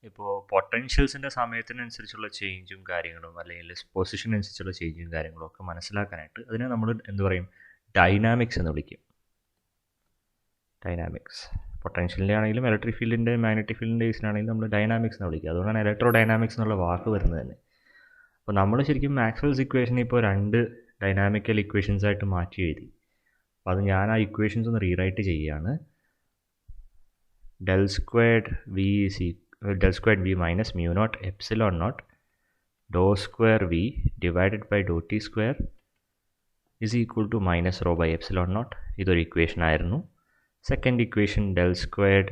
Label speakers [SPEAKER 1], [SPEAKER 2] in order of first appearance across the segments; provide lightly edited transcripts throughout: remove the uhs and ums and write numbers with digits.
[SPEAKER 1] ഇപ്പോൾ പൊട്ടൻഷ്യൽസിൻ്റെ സമയത്തിനനുസരിച്ചുള്ള ചേഞ്ചും കാര്യങ്ങളും അല്ലെങ്കിൽ പൊസിഷൻ അനുസരിച്ചുള്ള ചേഞ്ചും കാര്യങ്ങളും ഒക്കെ മനസ്സിലാക്കാനായിട്ട് അതിനെ നമ്മൾ എന്ത് പറയും, ഡൈനാമിക്സ് എന്ന് വിളിക്കും. ഡൈനാമിക്സ് പൊട്ടൻഷ്യലിൻ്റെ ആണെങ്കിലും ഇലക്ട്രിക് ഫീൽഡിൻ്റെ മാഗ്നറ്റിക് ഫീൽഡിൻ്റെ കേസിലാണെങ്കിലും നമ്മൾ ഡൈനാമിക്സ് എന്ന് വിളിക്കുക. അതുകൊണ്ടാണ് ഇലക്ട്രോ ഡൈനാമിക്സ് എന്നുള്ള വാക്ക് വരുന്നത് തന്നെ. അപ്പോൾ നമ്മൾ ശരിക്കും മാക്സ്വെൽസ് ഇക്വേഷൻ ഇപ്പോൾ 2 ഡൈനാമിക്കൽ ഇക്വേഷൻസ് ആയിട്ട് മാറ്റി എഴുതി. അപ്പോൾ അത് ഞാൻ ആ ഇക്വേഷൻസ് ഒന്ന് റീറൈറ്റ് ചെയ്യുകയാണ്. del squared v minus mu naught epsilon naught dou square v divided by dou t square is equal to minus rho by epsilon naught. ഇതൊരു ഇക്വേഷൻ ആയിരുന്നു. Second equation del squared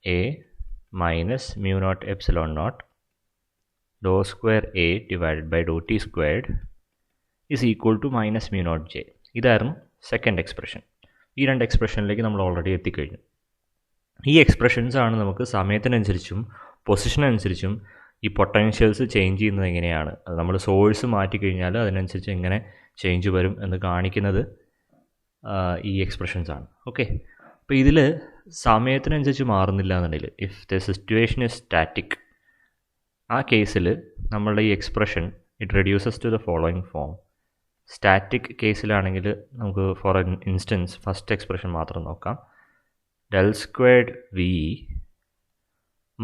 [SPEAKER 1] a minus mu naught epsilon naught dou square a divided by dou t squared is equal to minus mu naught j. ഇതായിരുന്നു second expression. ഈ 2 എക്സ്പ്രഷനിലേക്ക് നമ്മൾ already എത്തിക്കഴിഞ്ഞു. ഈ expressions ആണ് നമുക്ക് സമയത്തിനനുസരിച്ചും പൊസിഷനനുസരിച്ചും ഈ പൊട്ടൻഷ്യൽസ് ചേഞ്ച് ചെയ്യുന്നത് എങ്ങനെയാണ്, അത് നമ്മൾ സോഴ്സ് മാറ്റിക്കഴിഞ്ഞാൽ അതിനനുസരിച്ച് എങ്ങനെ ചേഞ്ച് വരും എന്ന് കാണിക്കുന്നത് ഈ എക്സ്പ്രഷൻസ് ആണ്. ഓക്കെ, അപ്പോൾ ഇതിൽ സമയത്തിനനുസരിച്ച് മാറുന്നില്ല എന്നുണ്ടെങ്കിൽ, if the situation is static, ആ കേസിൽ നമ്മളുടെ ഈ expression it reduces to the following form. Static കേസിലാണെങ്കിൽ നമുക്ക് ഫോർ ഇൻസ്റ്റൻസ് ഫസ്റ്റ് എക്സ്പ്രഷൻ മാത്രം നോക്കാം. del squared v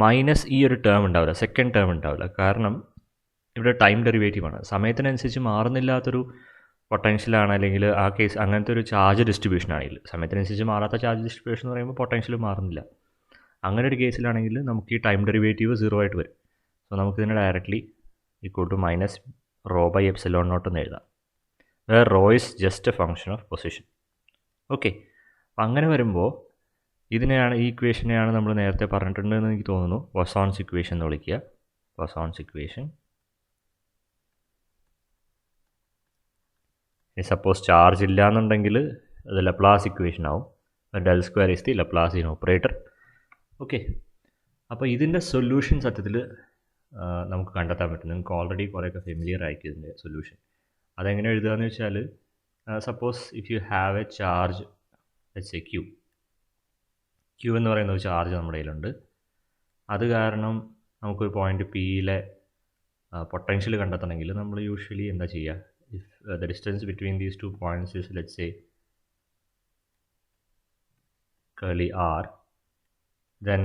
[SPEAKER 1] മൈനസ് ഈ ഒരു ടേം ഉണ്ടാവില്ല, സെക്കൻഡ് ടേം ഉണ്ടാവില്ല. കാരണം ഇവിടെ ടൈം ഡെറിവേറ്റീവ് ആണ്. സമയത്തിനനുസരിച്ച് മാറുന്നില്ലാത്തൊരു പൊട്ടൻഷ്യലാണ്, അല്ലെങ്കിൽ ആ കേസ് അങ്ങനത്തെ ഒരു ചാർജ് ഡിസ്ട്രിബ്യൂഷൻ ആണെങ്കിൽ, സമയത്തിനനുസരിച്ച് മാറാത്ത ചാർജ് ഡിസ്ട്രിബ്യൂഷൻ എന്ന് പറയുമ്പോൾ പൊട്ടൻഷ്യൽ മാറുന്നില്ല. അങ്ങനെ ഒരു കേസിലാണെങ്കിൽ നമുക്ക് ഈ ടൈം ഡെറിവേറ്റീവ് 0 ആയിട്ട് വരും. സോ നമുക്കിതിനെ directly equal to minus rho by epsilon naught എന്ന് എഴുതാം. Where rho is just a function of position. Okay, അപ്പം അങ്ങനെ വരുമ്പോൾ ഇതിനെയാണ്, ഈ ഇക്വേഷനെയാണ് നമ്മൾ നേരത്തെ പറഞ്ഞിട്ടുണ്ടെന്ന് എനിക്ക് തോന്നുന്നു പോസോൺസ് ഇക്വേഷൻ എന്ന് വിളിക്കുക. പോസോൺസ് ഇക്വേഷൻ. ഇനി സപ്പോസ് ചാർജ് ഇല്ല എന്നുണ്ടെങ്കിൽ അത് ലപ്ലാസ് ഇക്വേഷൻ ആവും. del square is the Laplacian operator. Okay, അപ്പോൾ ഇതിൻ്റെ സൊല്യൂഷൻ സത്യത്തിൽ നമുക്ക് കണ്ടെത്താൻ പറ്റും. നിങ്ങൾക്ക് ഓൾറെഡി കുറേയൊക്കെ ഫെമിലിയർ ആയിരിക്കും ഇതിൻ്റെ സൊല്യൂഷൻ. അതെങ്ങനെ എഴുതുകയെന്ന് വെച്ചാൽ, suppose if you have a charge let's a q എന്ന് പറയുന്ന ഒരു ചാർജ് നമ്മുടെ കയ്യിലുണ്ട്. അത് കാരണം നമുക്കൊരു പോയിൻ്റ് പിയിലെ പൊട്ടൻഷ്യൽ കണ്ടെത്തണമെങ്കിൽ നമ്മൾ യൂഷ്വലി എന്താ ചെയ്യുക, if the distance between these 2 points is let's say curly r, then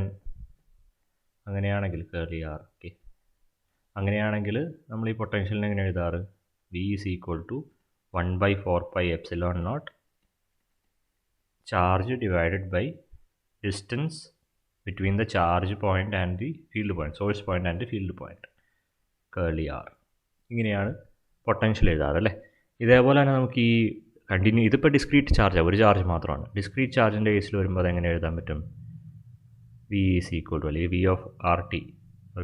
[SPEAKER 1] അങ്ങനെയാണെങ്കിൽ curly r, ഓക്കെ, അങ്ങനെയാണെങ്കിൽ നമ്മൾ ഈ പൊട്ടൻഷ്യലിനെ എങ്ങനെ എഴുതാറ്, v is equal to 1/4 pi epsilon naught charge divided by distance between the charge point and the field point, source point and the field point, curly r. ഇങ്ങനെയാണ് potential എഴുതാറ് അല്ലേ. ഇതേപോലെ തന്നെ നമുക്ക് ഈ കണ്ടിന്യൂ, ഇതിപ്പോൾ ഡിസ്ക്രീറ്റ് ചാർജാണ്, ഒരു ചാർജ് മാത്രമാണ്. Discrete ചാർജിൻ്റെ കേസിൽ വരുമ്പോൾ അതെങ്ങനെ എഴുതാൻ പറ്റും, v is equal to, അല്ലെങ്കിൽ v of rt,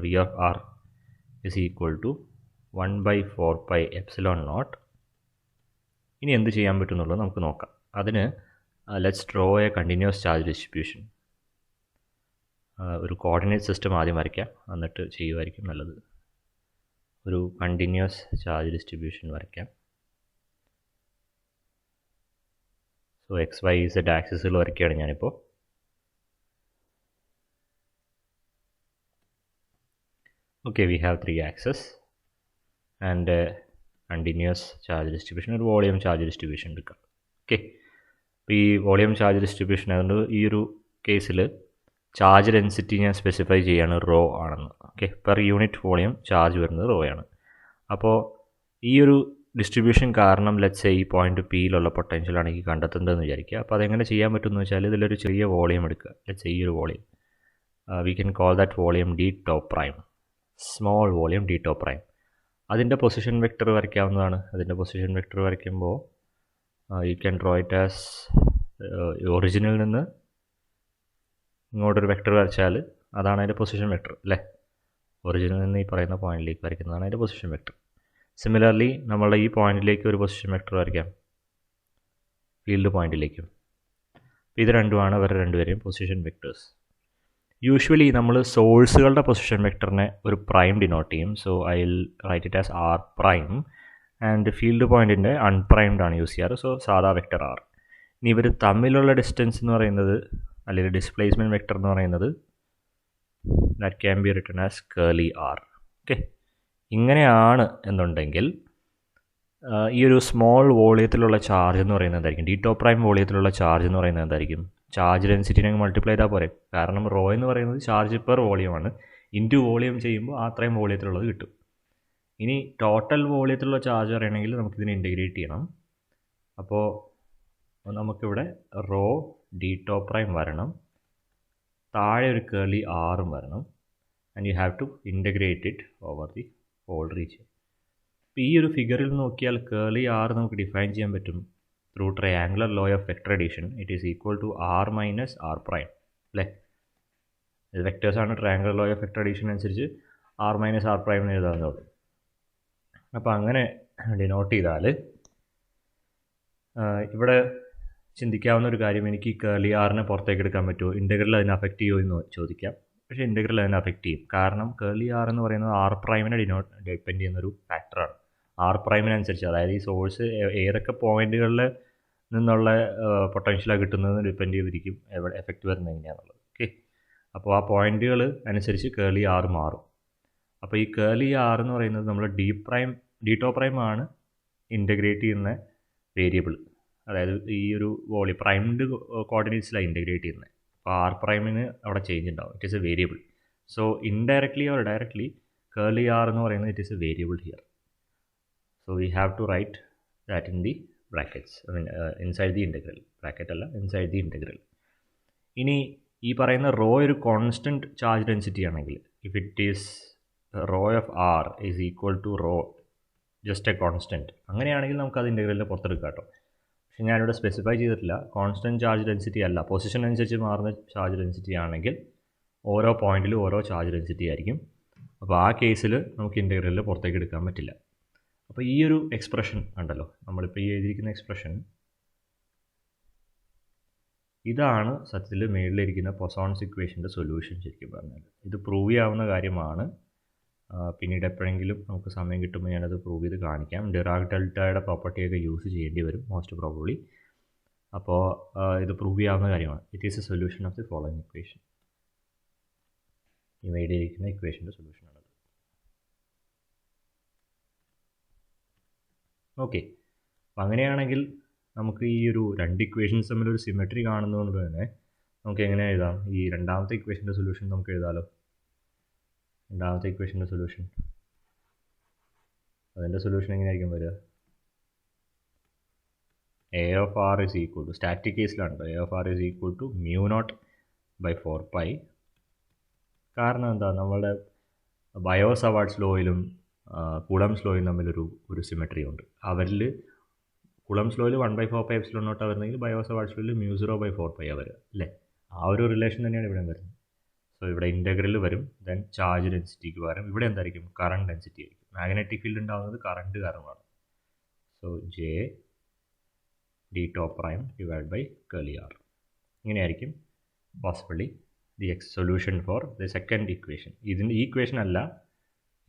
[SPEAKER 1] v of r is equal to 1/4 pi epsilon naught. ഇനി എന്ത് ചെയ്യാൻ പറ്റും എന്നുള്ളത് നമുക്ക് നോക്കാം. അതിന് let's draw A continuous charge distribution. ഒരു കോർഡിനേറ്റ് സിസ്റ്റം ആദ്യം വരയ്ക്കാം, എന്നിട്ട് ചെയ്യുമായിരിക്കും നല്ലത്. ഒരു കണ്ടിന്യൂസ് ചാർജ് ഡിസ്ട്രിബ്യൂഷൻ വരയ്ക്കാം. സോ എക്സ് വൈ സെഡ് ആക്സിസുകൾ വരയ്ക്കുകയാണ് ഞാനിപ്പോൾ. Okay, we have 3 access and continuous charge distribution, ഒരു വോളിയം ചാർജ് ഡിസ്ട്രിബ്യൂഷൻ എടുക്കാം. ഓക്കെ, അപ്പോൾ ഈ വോളിയം ചാർജ് ഡിസ്ട്രിബ്യൂഷൻ ആയതുകൊണ്ട് ഈ ഒരു കേസിൽ ചാർജ് ഡെൻസിറ്റി ഞാൻ സ്പെസിഫൈ ചെയ്യാണ് റോ ആണെന്ന്. Okay, per unit volume charge വരുന്നത് റോ ആണ്. അപ്പോൾ ഈ ഒരു ഡിസ്ട്രിബ്യൂഷൻ കാരണം ലെറ്റ്സ് ഈ പോയിന്റ് പിയിലുള്ള പൊട്ടൻഷ്യലാണ് എനിക്ക് കണ്ടെത്തേണ്ടതെന്ന് വിചാരിക്കുക. അപ്പോൾ അതെങ്ങനെ ചെയ്യാൻ പറ്റുമെന്ന് വെച്ചാൽ, ഇതിലൊരു ചെറിയ വോളിയം എടുക്കുക. ലെറ്റ്സ് ഈ ഒരു volume we can call that volume D top prime, small volume D top prime. അതിൻ്റെ പൊസിഷൻ വെക്ടർ വരയ്ക്കാവുന്നതാണ്. അതിൻ്റെ പൊസിഷൻ വെക്ടർ വരയ്ക്കുമ്പോൾ you can draw it as ഒറിജിനിൽ നിന്ന് ഇങ്ങോട്ടൊരു വെക്ടർ വരച്ചാൽ അതാണ് അതിൻ്റെ പൊസിഷൻ വെക്ടർ അല്ലേ. ഒറിജിനിൽ നിന്ന് ഈ പറയുന്ന പോയിന്റിലേക്ക് വരയ്ക്കുന്നതാണ് അതിൻ്റെ പൊസിഷൻ വെക്ടർ. സിമിലർലി നമ്മളുടെ ഈ പോയിന്റിലേക്ക് ഒരു പൊസിഷൻ വെക്ടർ വരയ്ക്കാം, ഫീൽഡ് പോയിന്റിലേക്കും. ഇത് രണ്ടുമാണ് അവരുടെ രണ്ടുപേരെയും പൊസിഷൻ വെക്ടേഴ്സ്. യൂഷ്വലി നമ്മൾ സോഴ്സുകളുടെ പൊസിഷൻ വെക്ടറിനെ ഒരു പ്രൈം ഡിനോട്ട് ചെയ്യും. So I will write it as R prime and field പോയിൻറ്റിൻ്റെ അൺപ്രൈംഡ് ആണ് യൂസ് ചെയ്യാറ്. സോ സാധാ വെക്റ്റർ ആർ. ഇനി ഇവർ തമ്മിലുള്ള ഡിസ്റ്റൻസ് എന്ന് പറയുന്നത്, അല്ലെങ്കിൽ ഡിസ്പ്ലേസ്മെൻറ്റ് വെക്റ്റർ എന്ന് പറയുന്നത്, that can be written as curly r. Okay, ഇങ്ങനെയാണ് എന്നുണ്ടെങ്കിൽ ഈ ഒരു സ്മോൾ വോളിയത്തിലുള്ള ചാർജ് എന്ന് പറയുന്നത് എന്തായിരിക്കും? ഡി ടോപ്പ് പ്രൈം വോളിയത്തിലുള്ള ചാർജ് എന്ന് പറയുന്നത് എന്തായിരിക്കും? ചാർജ് ഡെൻസിറ്റിനെ മൾട്ടിപ്ലൈ ചെയ്താൽ പോരെ. കാരണം റോ എന്ന് പറയുന്നത് ചാർജ് പെർ വോളിയമാണ്. ഇൻറ്റു വോളിയം ചെയ്യുമ്പോൾ അത്രയും വോളിയത്തിലുള്ളത് കിട്ടും. ഇനി ടോട്ടൽ വോളിയത്തിലുള്ള ചാർജ് പറയണമെങ്കിൽ നമുക്കിതിനെ ഇൻറ്റഗ്രേറ്റ് ചെയ്യണം. അപ്പോൾ നമുക്കിവിടെ റോ ഡി ടോപ്പ് പ്രൈം വരണം, താഴെ ഒരു കേർലി ആറും വരണം, and you have to integrate it over the whole region. അപ്പോൾ ഈ ഒരു ഫിഗറിൽ നോക്കിയാൽ കേർലി ആർ നമുക്ക് ഡിഫൈൻ ചെയ്യാൻ പറ്റും through triangular law of vector addition. It is equal to R minus R prime അല്ലേ? ഇത് വെക്റ്റേഴ്സാണ്. Triangular law of vector addition അനുസരിച്ച് ആർ മൈനസ് ആർ പ്രൈം എന്ന് എഴുതാവുന്നതുള്ളൂ. അപ്പോൾ അങ്ങനെ ഡിനോട്ട് ചെയ്താൽ ഇവിടെ ചിന്തിക്കാവുന്ന ഒരു കാര്യം, എനിക്ക് ഈ കേർലി ആറിനെ പുറത്തേക്ക് എടുക്കാൻ പറ്റുമോ, ഇൻ്റഗ്രൽ അതിനെ അഫക്റ്റ് ചെയ്യുമോ എന്ന് ചോദിക്കാം. പക്ഷേ ഇൻ്റഗ്രൽ അതിനെ അഫക്റ്റ് ചെയ്യും. കാരണം കേർലി ആർ എന്ന് പറയുന്നത് ആർ പ്രൈമിനെ ഡിപ്പെൻഡ് ചെയ്യുന്നൊരു ഫാക്ടറാണ്. ആർ പ്രൈമിനനുസരിച്ച്, അതായത് ഈ സോഴ്സ് ഏതൊക്കെ പോയിന്റുകളിൽ നിന്നുള്ള പൊട്ടൻഷ്യലാണ് കിട്ടുന്നതെന്ന് ഡിപ്പെൻഡ് ചെയ്തിരിക്കും എഫക്റ്റ് വരുന്നത് എങ്ങനെയാണെന്നുള്ളത്. ഓക്കെ, അപ്പോൾ ആ പോയിന്റുകൾ അനുസരിച്ച് കേർലി ആർ മാറും. അപ്പോൾ ഈ കേർലി ആർ എന്ന് പറയുന്നത് നമ്മൾ ഡി ടോപ്പ് പ്രൈം ആണ് ഇൻ്റഗ്രേറ്റ് ചെയ്യുന്ന വേരിയബിൾ. അതായത് ഈ ഒരു പ്രൈംഡ് കോർഡിനേറ്റ്സിലാണ് ഇൻ്റഗ്രേറ്റ് ചെയ്യുന്നത്. അപ്പോൾ ആർ പ്രൈമിന് അവിടെ ചേഞ്ച് ഉണ്ടാവും. It is a variable. So indirectly or directly curly r എന്ന് പറയുന്നത് it is a variable here. So we have to write that in the brackets, inside the integral. Bracket അല്ല, inside the integral. ഇനി ഈ പറയുന്ന rho ഒരു constant charge density ആണെങ്കിൽ, if it is rho of r is equal to rho just a constant, അങ്ങനെയാണെങ്കിൽ നമുക്ക് അത് ഇൻ്റഗ്രലിൻ്റെ പുറത്തെടുക്കാം കേട്ടോ. പക്ഷേ ഞാനിവിടെ സ്പെസിഫൈ ചെയ്തിട്ടില്ല. കോൺസ്റ്റൻറ്റ് ചാർജ് ഡെൻസിറ്റി അല്ല, പൊസിഷൻ അനുസരിച്ച് മാറുന്ന ചാർജ് ഡെൻസിറ്റി ആണെങ്കിൽ ഓരോ പോയിന്റിലും ഓരോ ചാർജ് ഡെൻസിറ്റി ആയിരിക്കും. അപ്പോൾ ആ കേസിൽ നമുക്ക് ഇൻ്റഗ്രലിൽ പുറത്തേക്ക് എടുക്കാൻ പറ്റില്ല. അപ്പോൾ ഈ ഒരു എക്സ്പ്രഷൻ ഉണ്ടല്ലോ, നമ്മളിപ്പോൾ ഈ എഴുതിയിരിക്കുന്ന എക്സ്പ്രഷൻ, ഇതാണ് സത്യത്തിൽ മേളിലിരിക്കുന്ന പൊസോൺസ് ഇക്വേഷൻ്റെ സൊല്യൂഷൻ. ശരിക്കും പറഞ്ഞാൽ ഇത് പ്രൂവ് ചെയ്യാവുന്ന കാര്യമാണ്. പിന്നീട് എപ്പോഴെങ്കിലും നമുക്ക് സമയം കിട്ടുമ്പോൾ ഞാനത് പ്രൂവ് ചെയ്ത് കാണിക്കാം. ഡിറാക് ഡെൽറ്റയുടെ പ്രോപ്പർട്ടിയൊക്കെ യൂസ് ചെയ്യേണ്ടി വരും മോസ്റ്റ് പ്രോബബ്ലി. അപ്പോൾ ഇത് പ്രൂവ് ചെയ്യാവുന്ന കാര്യമാണ്. It is A solution of the following equation. ഈ എഴുതിയിരിക്കുന്ന ഇക്വേഷൻ്റെ സൊല്യൂഷനാണ്. ഓക്കെ, അപ്പം അങ്ങനെയാണെങ്കിൽ നമുക്ക് ഈ ഒരു രണ്ട് ഇക്വേഷൻസ് തമ്മിലൊരു സിമെട്രി കാണുന്നതുകൊണ്ട് തന്നെ നമുക്ക് എങ്ങനെ എഴുതാം? ഈ രണ്ടാമത്തെ ഇക്വേഷൻ്റെ സൊല്യൂഷൻ നമുക്ക് എഴുതാമല്ലോ. രണ്ടാമത്തെ ഇക്വേഷൻ്റെ സൊല്യൂഷൻ, അതിൻ്റെ സൊല്യൂഷൻ എങ്ങനെയായിരിക്കും വരിക? A of R is equal to, static കേസിലാണ്, A of R is equal to μ0/4π. കാരണം എന്താ, നമ്മളുടെ ബയോ-സവാർട്ട്സ് ലോയിലും കുളംസ് ലോയും തമ്മിലൊരു സിമെട്രി ഉണ്ട്. അവരിൽ കുളംസ് ലോയിൽ 1/4πε0 വരുന്നെങ്കിൽ ബയോ-സവാർട്ട്സ് ലോയിൽ μ0/4π വരിക അല്ലേ? ആ ഒരു റിലേഷൻ തന്നെയാണ് ഇവിടെ വരുന്നത്. സോ ഇവിടെ ഇൻ്റഗ്രൽ വരും, ദെൻ ചാർജ് ഡെൻസിറ്റിക്ക് പകരം ഇവിടെ എന്തായിരിക്കും? കറണ്ട് ഡെൻസിറ്റി ആയിരിക്കും. മാഗ്നറ്റിക് ഫീൽഡ് ഉണ്ടാകുന്നത് കറണ്ട് കാരണമാണ്. So J D top prime divide by curly R. ഇങ്ങനെയായിരിക്കും possibly the solution for the second equation. ഇതിൻ്റെ ഈ ഇക്വേഷൻ അല്ല,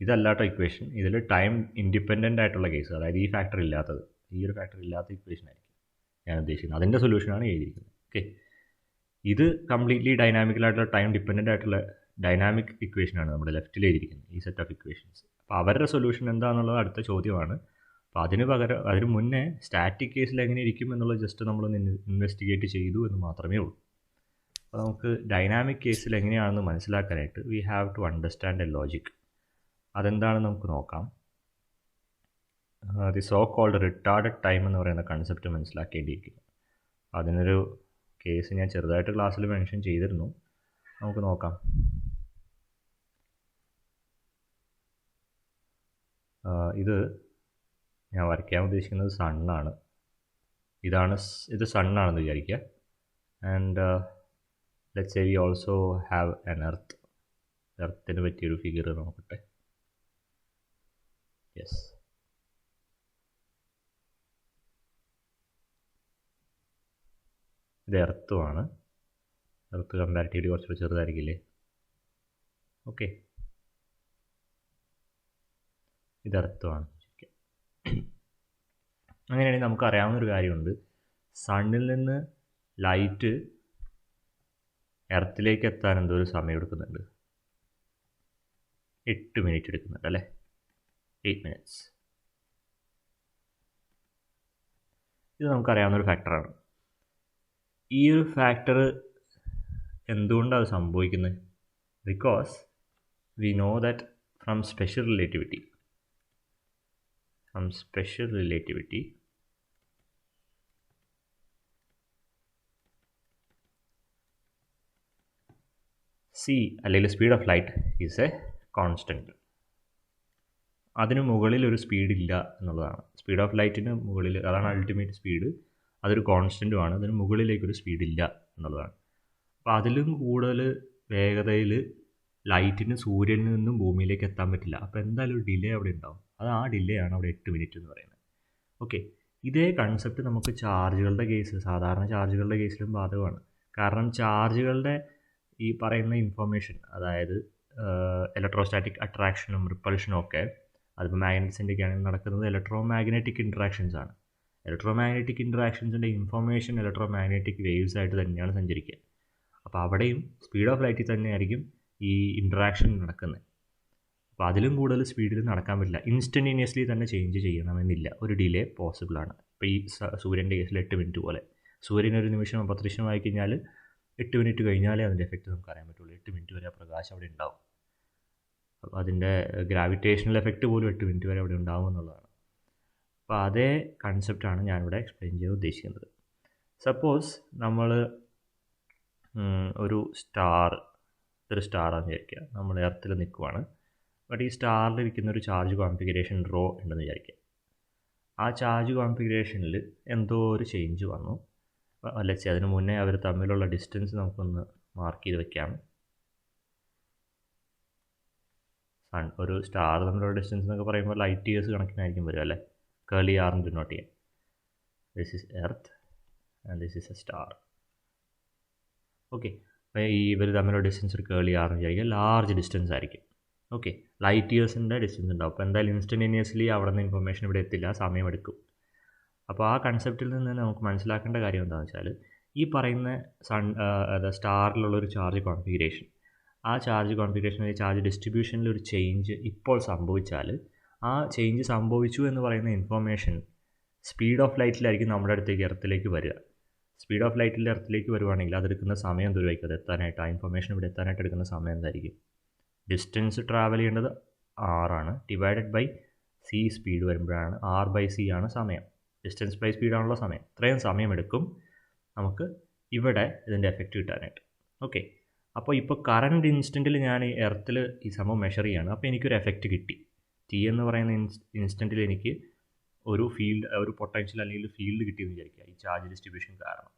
[SPEAKER 1] ഇതല്ലാട്ടോ ഇക്വേഷൻ. ഇതിൽ ടൈം ഇൻഡിപെൻഡൻ്റ് ആയിട്ടുള്ള കേസ്, അതായത് ഈ ഫാക്ടർ ഇല്ലാത്തത്, ഈ ഒരു ഫാക്ടർ ഇല്ലാത്ത ഇക്വേഷൻ ആയിരിക്കും ഞാൻ ഉദ്ദേശിക്കുന്നത്. അതിൻ്റെ സൊല്യൂഷനാണ് എഴുതിയിരിക്കുന്നത്. ഓക്കെ, ഇത് കംപ്ലീറ്റ്ലി ഡൈനാമിക്കലായിട്ടുള്ള ടൈം ഡിപ്പെൻഡൻ്റ് ആയിട്ടുള്ള ഡൈനാമിക് ഇക്വേഷനാണ് നമ്മുടെ ലെഫ്റ്റിൽ എഴുതിയിരിക്കുന്നത്, ഈ സെറ്റ് ഓഫ് ഇക്വേഷൻസ്. അപ്പോൾ അവരുടെ സൊല്യൂഷൻ എന്താണെന്നുള്ളത് അടുത്ത ചോദ്യമാണ്. അപ്പോൾ അതിന് മുന്നേ സ്റ്റാറ്റിക് കേസിൽ എങ്ങനെ ഇരിക്കും എന്നുള്ളത് ജസ്റ്റ് നമ്മളൊന്ന് ഇൻവെസ്റ്റിഗേറ്റ് ചെയ്തു എന്ന് മാത്രമേ ഉള്ളൂ. അപ്പോൾ നമുക്ക് ഡൈനാമിക് കേസിൽ എങ്ങനെയാണെന്ന് മനസ്സിലാക്കാനായിട്ട് we have to understand a logic. അതെന്താണെന്ന് നമുക്ക് നോക്കാം. The so called retarded time എന്ന് പറയുന്ന കൺസെപ്റ്റ് മനസ്സിലാക്കേണ്ടിയിരിക്കുന്നു. അതിനൊരു കേസ് ഞാൻ ചെറുതായിട്ട് ക്ലാസ്സിൽ മെൻഷൻ ചെയ്തിരുന്നു, നമുക്ക് നോക്കാം. ഇത് ഞാൻ വരയ്ക്കാൻ ഉദ്ദേശിക്കുന്നത് സണ്ണാണ്. ഇത് സണ്ണാണെന്ന് വിചാരിക്കുക. And let's say we also have an എർത്തിന് പറ്റിയൊരു ഫിഗർ നോക്കട്ടെ. യെസ്, ഇത് എർത്തുമാണ്. എർത്ത് കമ്പാരിറ്റീവ്ലി കുറച്ചുകൂടി ചെറുതായിരിക്കില്ലേ? ഓക്കെ, ഇത് എർത്തുമാണ്. അങ്ങനെയാണെങ്കിൽ നമുക്കറിയാവുന്നൊരു കാര്യമുണ്ട്, സണ്ണിൽ നിന്ന് ലൈറ്റ് എർത്തിലേക്ക് എത്താൻ എന്തോ ഒരു സമയം എടുക്കുന്നുണ്ട്, 8 മിനിറ്റ് എടുക്കുന്നുണ്ട് അല്ലേ, 8 മിനിറ്റ്സ്. ഇത് നമുക്കറിയാവുന്നൊരു ഫാക്ടറാണ്. ഈ ഒരു ഫാക്ടർ എന്തുകൊണ്ടാണ് അത് സംഭവിക്കുന്നത്? Because we know that from special relativity c അല്ലെങ്കിൽ speed of light is A constant. അതിന് മുകളിൽ ഒരു സ്പീഡ് ഇല്ല എന്നുള്ളതാണ്. സ്പീഡ് ഓഫ് ലൈറ്റിന് മുകളിൽ, അതാണ് അൾട്ടിമേറ്റ് സ്പീഡ്, അതൊരു കോൺസ്റ്റൻറ്റുമാണ്. അതിന് മുകളിലേക്കൊരു സ്പീഡ് ഇല്ല എന്നുള്ളതാണ്. അപ്പോൾ അതിലും കൂടുതൽ വേഗതയിൽ ലൈറ്റിന് സൂര്യനിൽ നിന്നും ഭൂമിയിലേക്ക് എത്താൻ പറ്റില്ല. അപ്പോൾ എന്തായാലും ഒരു ഡിലേ അവിടെ ഉണ്ടാവും. അത് ആ ഡിലേ ആണ് അവിടെ 8 മിനിറ്റ് എന്ന് പറയുന്നത്. ഓക്കെ, ഇതേ കൺസെപ്റ്റ് നമുക്ക് ചാർജുകളുടെ കേസിൽ, സാധാരണ ചാർജുകളുടെ കേസിലും ബാധകമാണ്. കാരണം ചാർജുകളുടെ ഈ പറയുന്ന ഇൻഫർമേഷൻ, അതായത് ഇലക്ട്രോസ്റ്റാറ്റിക് അട്രാക്ഷനും റിപ്പൾഷനും ഒക്കെ, അതിപ്പോൾ മാഗ്നറ്റ്സിൻ്റെ ഒക്കെ ആണെങ്കിൽ നടക്കുന്നത് ഇലക്ട്രോ മാഗ്നറ്റിക് ഇൻട്രാക്ഷൻസ് ആണ്. ഇലക്ട്രോ മാഗ്നറ്റിക് ഇൻട്രാക്ഷൻസിൻ്റെ ഇൻഫർമേഷൻ ഇലക്ട്രോ മാഗ്നറ്റിക് വേവ്സ് ആയിട്ട് തന്നെയാണ് സഞ്ചരിക്കുക. അപ്പോൾ അവിടെയും സ്പീഡ് ഓഫ് ലൈറ്റിൽ തന്നെയായിരിക്കും ഈ ഇൻട്രാക്ഷൻ നടക്കുന്നത്. അപ്പോൾ അതിലും കൂടുതൽ സ്പീഡിൽ നടക്കാൻ പറ്റില്ല. ഇൻസ്റ്റൻറ്റേനിയസ്ലി തന്നെ ചേഞ്ച് ചെയ്യണമെന്നില്ല, ഒരു ഡിലേ പോസിബിളാണ്. ഇപ്പോൾ ഈ സൂര്യൻ്റെ കേസിൽ 8 മിനിറ്റ് പോലെ, സൂര്യൻ ഒരു നിമിഷം അപ്രത്യക്ഷമായി കഴിഞ്ഞാൽ 8 മിനിറ്റ് കഴിഞ്ഞാലേ അതിൻ്റെ എഫക്റ്റ് നമുക്ക് അറിയാൻ പറ്റുള്ളൂ. 8 മിനിറ്റ് വരെ ആ പ്രകാശം അവിടെ ഉണ്ടാവും. അപ്പോൾ അതിൻ്റെ ഗ്രാവിറ്റേഷണൽ എഫക്റ്റ് പോലും 8 മിനിറ്റ് വരെ അവിടെ ഉണ്ടാവും എന്നുള്ളതാണ്. അപ്പോൾ അതേ കൺസെപ്റ്റാണ് ഞാനിവിടെ എക്സ്പ്ലെയിൻ ചെയ്യാൻ ഉദ്ദേശിക്കുന്നത്. സപ്പോസ് നമ്മൾ ഒരു ഇതൊരു സ്റ്റാറാണെന്ന് വിചാരിക്കുക, നമ്മൾ എർത്തിൽ നിൽക്കുവാണ്. ബട്ട് ഈ സ്റ്റാറിൽ ഇരിക്കുന്ന ഒരു ചാർജ് കോൺഫിഗറേഷൻ റോ ഉണ്ടെന്ന് വിചാരിക്കുക. ആ ചാർജ് കോൺഫിഗറേഷനിൽ എന്തോ ഒരു ചേഞ്ച് വന്നു. അല്ലച്ചി അതിന് മുന്നേ അവർ തമ്മിലുള്ള ഡിസ്റ്റൻസ് നമുക്കൊന്ന് മാർക്ക് ചെയ്ത് വെക്കാം. ഒരു സ്റ്റാർ തമ്മിലുള്ള ഡിസ്റ്റൻസ് എന്നൊക്കെ പറയുമ്പോൾ ലൈറ്റ് ഇയേഴ്സ് കണക്കിനായിരിക്കും വരിക അല്ലേ. കേളി ആറിന് ഡിനോട്ട് ചെയ്യാം. This is earth and this is A star. Okay, അപ്പോൾ ഈ ഇവർ തമ്മിലുള്ള ഡിസ്റ്റൻസ് ഒരു കേളി ആറിന് വിചാരിക്കുക, ലാർജ് ഡിസ്റ്റൻസ് ആയിരിക്കും. ഓക്കെ, ലൈറ്റ് ഇയേഴ്സിൻ്റെ ഡിസ്റ്റൻസ് ഉണ്ടാവും. അപ്പോൾ എന്തായാലും ഇൻസ്റ്റൻറ്റേനിയസ്ലി അവിടെ നിന്ന് ഇൻഫർമേഷൻ ഇവിടെ എത്തില്ല, സമയമെടുക്കും. അപ്പോൾ ആ കൺസെപ്റ്റിൽ നിന്ന് നമുക്ക് മനസ്സിലാക്കേണ്ട കാര്യം എന്താണെന്ന് വെച്ചാൽ, ഈ പറയുന്ന സ്റ്റാറിലുള്ളൊരു ചാർജ് കോൺഫിഗറേഷൻ, ആ ചാർജ് കോൺഫിഗറേഷനിൽ ചാർജ് ഡിസ്ട്രിബ്യൂഷനിൽ ഒരു ചേഞ്ച് ഇപ്പോൾ സംഭവിച്ചാൽ, ആ ചേഞ്ച് സംഭവിച്ചു എന്ന് പറയുന്ന ഇൻഫർമേഷൻ സ്പീഡ് ഓഫ് ലൈറ്റിലായിരിക്കും നമ്മുടെ അടുത്തേക്ക് എർത്തിലേക്ക് വരിക. സ്പീഡ് ഓഫ് ലൈറ്റിൽ എർത്തിലേക്ക് വരുവാണെങ്കിൽ അതെടുക്കുന്ന സമയം ദൂരമായിരിക്കും. അത് എത്താനായിട്ട്, ആ ഇൻഫർമേഷൻ ഇവിടെ എത്താനായിട്ട് എടുക്കുന്ന സമയം എന്തായിരിക്കും? ഡിസ്റ്റൻസ് ട്രാവൽ ചെയ്യേണ്ടത് ആറാണ്, ഡിവൈഡഡ് ബൈ സി സ്പീഡ് വരുമ്പോഴാണ്, R/c ആണ് സമയം. ഡിസ്റ്റൻസ് ബൈ സ്പീഡാണുള്ള സമയം. ഇത്രയും സമയമെടുക്കും നമുക്ക് ഇവിടെ ഇതിൻ്റെ എഫക്റ്റ് കിട്ടാനായിട്ട്. ഓക്കെ, അപ്പോൾ ഇപ്പോൾ കറണ്ട് ഇൻസ്റ്റൻറ്റിൽ ഞാൻ ഈ എർത്തിൽ ഈ സംഭവം മെഷർ ചെയ്യുകയാണ്. അപ്പോൾ എനിക്കൊരു എഫക്റ്റ് കിട്ടി. ടി എന്ന് പറയുന്ന ഇൻസ്റ്റൻറ്റിൽ എനിക്ക് ഒരു പൊട്ടൻഷ്യൽ അല്ലെങ്കിൽ ഫീൽഡ് കിട്ടിയെന്ന് വിചാരിക്കുക, ഈ ചാർജ് ഡിസ്ട്രിബ്യൂഷൻ കാരണം.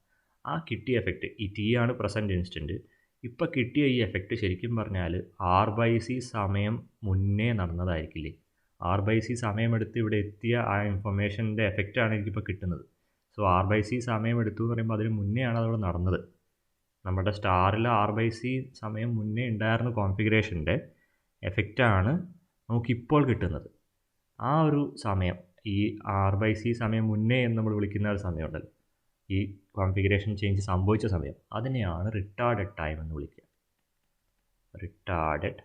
[SPEAKER 1] ആ കിട്ടിയ എഫക്റ്റ്, ഈ ടി ആണ് പ്രസൻറ്റ് ഇൻസ്റ്റൻറ്റ്. ഇപ്പോൾ കിട്ടിയ ഈ എഫക്റ്റ് ശരിക്കും പറഞ്ഞാൽ R/c സമയം മുന്നേ നടന്നതായിരിക്കില്ലേ. R/c സമയമെടുത്ത് ഇവിടെ എത്തിയ ആ ഇൻഫർമേഷൻ്റെ എഫക്റ്റാണ് എനിക്കിപ്പോൾ കിട്ടുന്നത്. സോ R/c സമയമെടുത്തു എന്ന് പറയുമ്പോൾ അതിന് മുന്നെയാണ് അതവിടെ നടന്നത്. നമ്മുടെ സ്റ്റാറിൽ R/c സമയം മുന്നേ ഉണ്ടായിരുന്ന കോൺഫിഗറേഷൻ്റെ എഫക്റ്റാണ് നമുക്കിപ്പോൾ കിട്ടുന്നത്. ആ ഒരു സമയം, ഈ R/c സമയം മുന്നേ എന്ന് നമ്മൾ വിളിക്കുന്ന ഒരു സമയമുണ്ടല്ലോ, ഈ കോൺഫിഗറേഷൻ ചേഞ്ച് സംഭവിച്ച സമയം, അതിനെയാണ് റിട്ടാർഡഡ് ടൈം എന്ന് വിളിക്കുക. Retarded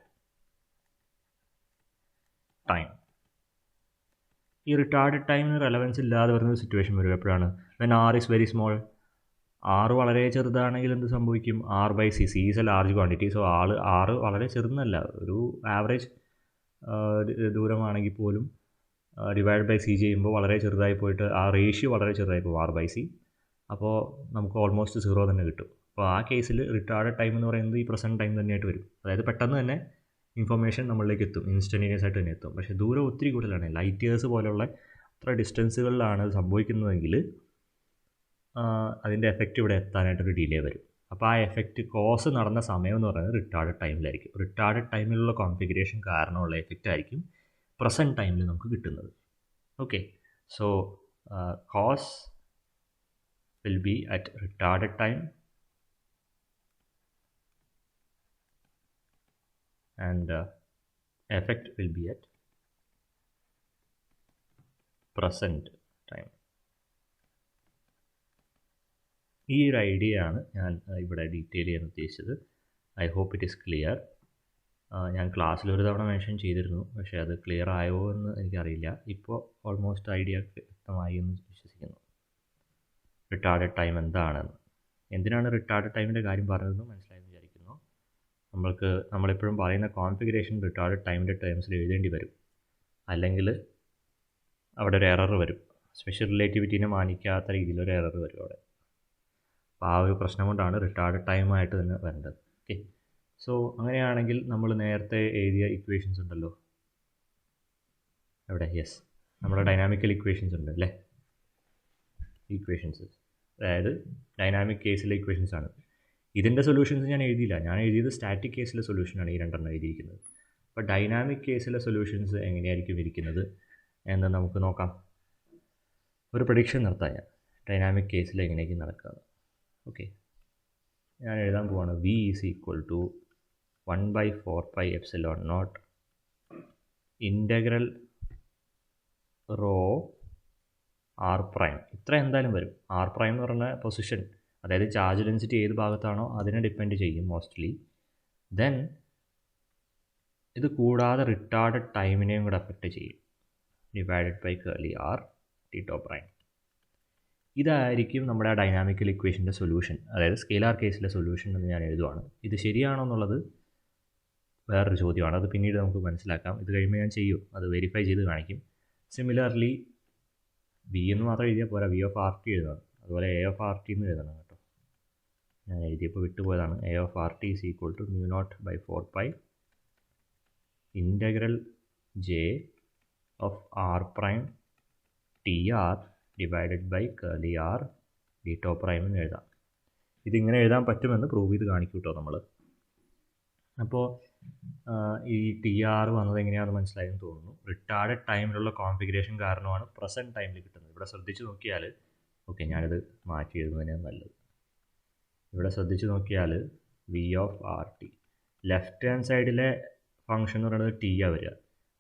[SPEAKER 1] time. ഈ റിട്ടാർഡഡ് ടൈമിന് റെലവൻസ് ഇല്ലാതെ വരുന്ന സിറ്റുവേഷൻ വരും എപ്പോഴാണ്? When R is very small. R വളരെ ചെറുതാണെങ്കിൽ എന്ത് സംഭവിക്കും? R/c, c is a large quantity. So R വളരെ ചെറുതല്ല, ഒരു ആവറേജ് ദൂരമാണെങ്കിൽ പോലും ഡിവൈഡ് ബൈ c ചെയ്യുമ്പോൾ വളരെ ചെറുതായി പോയിട്ട് ആ റേഷ്യോ വളരെ ചെറുതായി പോകും, R/c. അപ്പോൾ നമുക്ക് ഓൾമോസ്റ്റ് 0 തന്നെ കിട്ടും. അപ്പോൾ ആ കേസിൽ റിട്ടാർഡഡ് ടൈം എന്ന് പറയുന്നത് ഈ പ്രസൻറ്റ് ടൈം തന്നെയായിട്ട് വരും. അതായത് പെട്ടെന്ന് തന്നെ ഇൻഫർമേഷൻ നമ്മളിലേക്ക് എത്തും, ഇൻസ്റ്റൻറ്റേനിയസ് ആയിട്ട് തന്നെ എത്തും. പക്ഷേ ദൂരം ഒത്തിരി കൂടുതലാണ്, ലൈറ്റ് ഇയേഴ്സ് പോലുള്ള അത്ര ഡിസ്റ്റൻസുകളിലാണ് അത് സംഭവിക്കുന്നതെങ്കിൽ അതിൻ്റെ എഫക്റ്റ് ഇവിടെ എത്താനായിട്ടൊരു ഡിലേ വരും. അപ്പോൾ ആ എഫക്റ്റ് കോസ് നടന്ന സമയം എന്ന് പറയുന്നത് റിട്ടാർഡഡ് ടൈമിലായിരിക്കും. റിട്ടാർഡഡ് ടൈമിലുള്ള കോൺഫിഗറേഷൻ കാരണമുള്ള എഫക്റ്റ് ആയിരിക്കും പ്രസൻറ്റ് ടൈമിൽ നമുക്ക് കിട്ടുന്നത്. Okay, so cause will be at retarded time and effect will be at present time. ഈ ഒരു ഐഡിയ ആണ് ഞാൻ ഇവിടെ ഡീറ്റെയിൽ ചെയ്യാൻ ഉദ്ദേശിച്ചത്. I hope it is clear. ഞാൻ ക്ലാസ്സിൽ ഒരു തവണ മെൻഷൻ ചെയ്തിരുന്നു, പക്ഷേ അത് ക്ലിയർ ആയോ എന്ന് എനിക്കറിയില്ല. ഇപ്പോൾ ഓൾമോസ്റ്റ് ഐഡിയ വ്യക്തമായി എന്ന് വിശ്വസിക്കുന്നു. റിട്ടാർഡഡ് ടൈം എന്താണെന്ന്, എന്തിനാണ് റിട്ടാർഡഡ് ടൈമിൻ്റെ കാര്യം പറഞ്ഞതെന്ന് മനസ്സിലായെന്ന് വിചാരിക്കുന്നു. നമ്മളെപ്പോഴും പറയുന്ന കോൺഫിഗറേഷൻ റിട്ടാർഡഡ് ടൈമിൻ്റെ ടേംസിൽ എഴുതേണ്ടി വരും, അല്ലെങ്കിൽ അവിടെ ഒരു എറർ വരും. സ്പെഷ്യൽ റിലേറ്റിവിറ്റീനെ മാനിക്കാത്ത രീതിയിലൊരു എറർ വരും അവിടെ. അപ്പോൾ ആ ഒരു പ്രശ്നം കൊണ്ടാണ് റിട്ടാർഡഡ് ടൈമായിട്ട് തന്നെ വരേണ്ടത്. ഓക്കെ, സോ അങ്ങനെയാണെങ്കിൽ നമ്മൾ നേരത്തെ എഴുതിയ ഇക്വേഷൻസ് ഉണ്ടല്ലോ അവിടെ, യെസ്, നമ്മുടെ ഡൈനാമിക്കൽ ഇക്വേഷൻസ് ഉണ്ട് അല്ലേ, ഇക്വേഷൻസ്, അതായത് ഡൈനാമിക് കേസിലെ ഇക്വേഷൻസ് ആണ്. ഇതിൻ്റെ സൊല്യൂഷൻസ് ഞാൻ എഴുതിയില്ല, ഞാൻ എഴുതിയത് സ്റ്റാറ്റിക് കേസിലെ സൊല്യൂഷനാണ് ഈ രണ്ടെണ്ണം എഴുതിയിരിക്കുന്നത്. അപ്പോൾ ഡൈനാമിക് കേസിലെ സൊല്യൂഷൻസ് എങ്ങനെയായിരിക്കും ഇരിക്കുന്നത് എന്ന് നമുക്ക് നോക്കാം. ഒരു പ്രഡിക്ഷൻ നടത്താം ഞാൻ, ഡൈനാമിക് കേസിൽ എങ്ങനെയൊക്കെ നടക്കുക. ഓക്കെ, ഞാൻ എഴുതാൻ പോവാണ്. V is equal to 1/4πε0 integral rho r prime. ഇത്ര എന്തായാലും വരും. r പ്രൈം എന്ന് പറഞ്ഞ പൊസിഷൻ, അതായത് ചാർജ് ഡെൻസിറ്റി ഏത് ഭാഗത്താണോ അതിനെ ഡിപ്പെൻഡ് ചെയ്യും മോസ്റ്റ്ലി. ദെൻ ഇത് കൂടാതെ റിട്ടാർഡഡ് ടൈമിനെയും കൂടെ അഫക്റ്റ് ചെയ്യും, divided by curly r t prime. ഇതായിരിക്കും നമ്മുടെ ഡൈനാമിക്കൽ ഇക്വേഷൻ്റെ സൊല്യൂഷൻ, അതായത് സ്കെയിലാർ കേസിലെ സൊല്യൂഷൻ എന്ന് ഞാൻ എഴുതുവാണ്. ഇത് ശരിയാണോ എന്നുള്ളത് വേറൊരു ചോദ്യമാണ്, അത് പിന്നീട് നമുക്ക് മനസ്സിലാക്കാം. ഇത് കഴിയുമ്പോൾ ഞാൻ ചെയ്യും, അത് വെരിഫൈ ചെയ്ത് കാണിക്കും. സിമിലർലി V എന്ന് മാത്രം എഴുതിയാൽ പോരാ, V ഓഫ് RT എഴുതണം, അതുപോലെ A ഓഫ് RT എന്ന് എഴുതണം കേട്ടോ. ഞാൻ എഴുതിയപ്പോൾ വിട്ടുപോയതാണ്. A of RT is equal to μ0/4π integral J of r prime TR divided by curly r d prime എന്ന് എഴുതാം. ഇതിങ്ങനെ എഴുതാൻ പറ്റുമെന്ന് പ്രൂവ് ചെയ്ത് കാണിക്കും കേട്ടോ നമ്മൾ. അപ്പോൾ ഈ TR വന്നത് എങ്ങനെയാണെന്ന് മനസ്സിലായെന്ന് തോന്നുന്നു. റിട്ടാർഡഡ് ടൈമിലുള്ള കോൺഫിഗറേഷൻ കാരണമാണ് പ്രസൻറ്റ് ടൈമിൽ കിട്ടുന്നത്. ഇവിടെ ശ്രദ്ധിച്ച് നോക്കിയാൽ, ഓക്കെ, ഞാനിത് മാറ്റി എഴുതുന്നതിനാണ് നല്ലത്. ഇവിടെ ശ്രദ്ധിച്ച് നോക്കിയാൽ V of RT, left hand സൈഡിലെ ഫംഗ്ഷൻ എന്ന് പറയുന്നത് T ആ വരിക.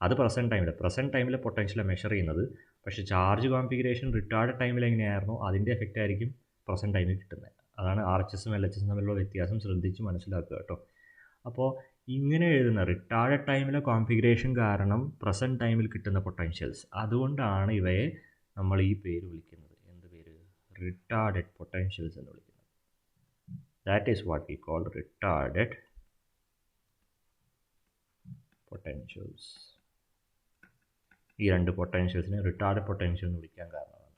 [SPEAKER 1] അത് പ്രസൻറ്റ് ടൈമിലെ പൊട്ടൻഷ്യലാണ് മെഷർ ചെയ്യുന്നത്. പക്ഷേ ചാർജ് കോൺഫിഗറേഷൻ റിട്ടാർഡഡ് ടൈമിൽ എങ്ങനെയായിരുന്നോ അതിൻ്റെ എഫക്റ്റ് ആയിരിക്കും പ്രസൻറ്റ് ടൈമിൽ കിട്ടുന്നത്. അതാണ് RHS ഉം LHS ഉം തമ്മിലുള്ള വ്യത്യാസം ശ്രദ്ധിച്ച് മനസ്സിലാക്കുക കേട്ടോ. അപ്പോൾ ഇങ്ങനെ എഴുതുന്ന റിട്ടാർഡഡ് ടൈമിലെ കോൺഫിഗറേഷൻ കാരണം പ്രസൻറ്റ് ടൈമിൽ കിട്ടുന്ന പൊട്ടൻഷ്യൽസ്, അതുകൊണ്ടാണ് ഇവയെ നമ്മൾ ഈ പേര് വിളിക്കുന്നത്. എന്ത് പേര്? റിട്ടാർഡഡ് പൊട്ടൻഷ്യൽസ് എന്ന് വിളിക്കുന്നത്. That is what we call retarded potentials. ഈ രണ്ട് പൊട്ടൻഷ്യൽസിനെ റിട്ടാർഡഡ് പൊട്ടൻഷ്യൽ എന്ന് വിളിക്കാൻ കാരണമാണ്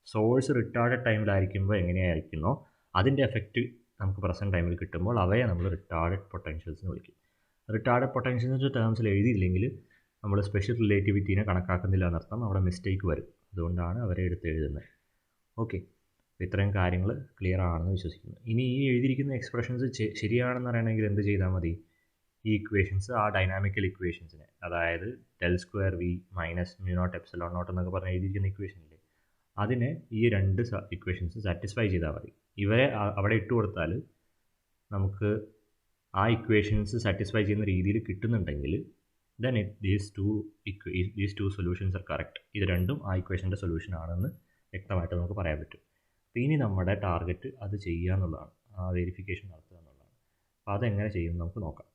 [SPEAKER 1] സോഴ്സ് റിട്ടാർഡഡ് ടൈമിലായിരിക്കുമ്പോൾ എങ്ങനെയായിരിക്കുന്നോ അതിൻ്റെ എഫക്റ്റ് നമുക്ക് പ്രസൻറ്റ് ടൈമിൽ കിട്ടുമ്പോൾ അവയെ നമ്മൾ റിട്ടാർഡഡ് പൊട്ടൻഷ്യൽസ് എന്ന് വിളിക്കും. റിട്ടാർഡഡ് പൊട്ടൻഷ്യൽസിൻ്റെ ടേംസിൽ എഴുതിയില്ലെങ്കിൽ നമ്മൾ സ്പെഷ്യൽ റിലേറ്റിവിറ്റീനെ കണക്കാക്കുന്നില്ല എന്നർത്ഥം, അവിടെ മിസ്റ്റേക്ക് വരും. അതുകൊണ്ടാണ് അവരെ എടുത്ത് എഴുതുന്നത്. ഓക്കെ, ഇത്രയും കാര്യങ്ങൾ ക്ലിയർ ആണെന്ന് വിശ്വസിക്കുന്നു. ഇനി ഈ എഴുതിയിരിക്കുന്ന എക്സ്പ്രഷൻസ് ശരിയാണെന്ന് അറിയണമെങ്കിൽ എന്ത് ചെയ്താൽ മതി? ഈ ഇക്വേഷൻസ്, ആ ഡൈനാമിക്കൽ ഇക്വേഷൻസിനെ, അതായത് ∇2V മൈനസ് μ0ε0 എന്നൊക്കെ പറഞ്ഞ് എഴുതിയിരിക്കുന്ന ഇക്വേഷനില്ലേ, അതിനെ ഈ രണ്ട് ഇക്വേഷൻസ് സാറ്റിസ്ഫൈ ചെയ്താൽ മതി. ഇവരെ അവിടെ ഇട്ട് കൊടുത്താൽ നമുക്ക് ആ ഇക്വേഷൻസ് സാറ്റിസ്ഫൈ ചെയ്യുന്ന രീതിയിൽ കിട്ടുന്നുണ്ടെങ്കിൽ then these two solutions are correct. ഇത് രണ്ടും ആ ഇക്വേഷൻ്റെ സൊല്യൂഷൻ ആണെന്ന് വ്യക്തമായിട്ട് നമുക്ക് പറയാൻ പറ്റും. അപ്പോൾ ഇനി നമ്മുടെ ടാർഗറ്റ് അത് ചെയ്യുക എന്നുള്ളതാണ്, ആ വെരിഫിക്കേഷൻ നടത്തുക എന്നുള്ളതാണ്. അപ്പോൾ അതെങ്ങനെ ചെയ്യും നമുക്ക് നോക്കാം.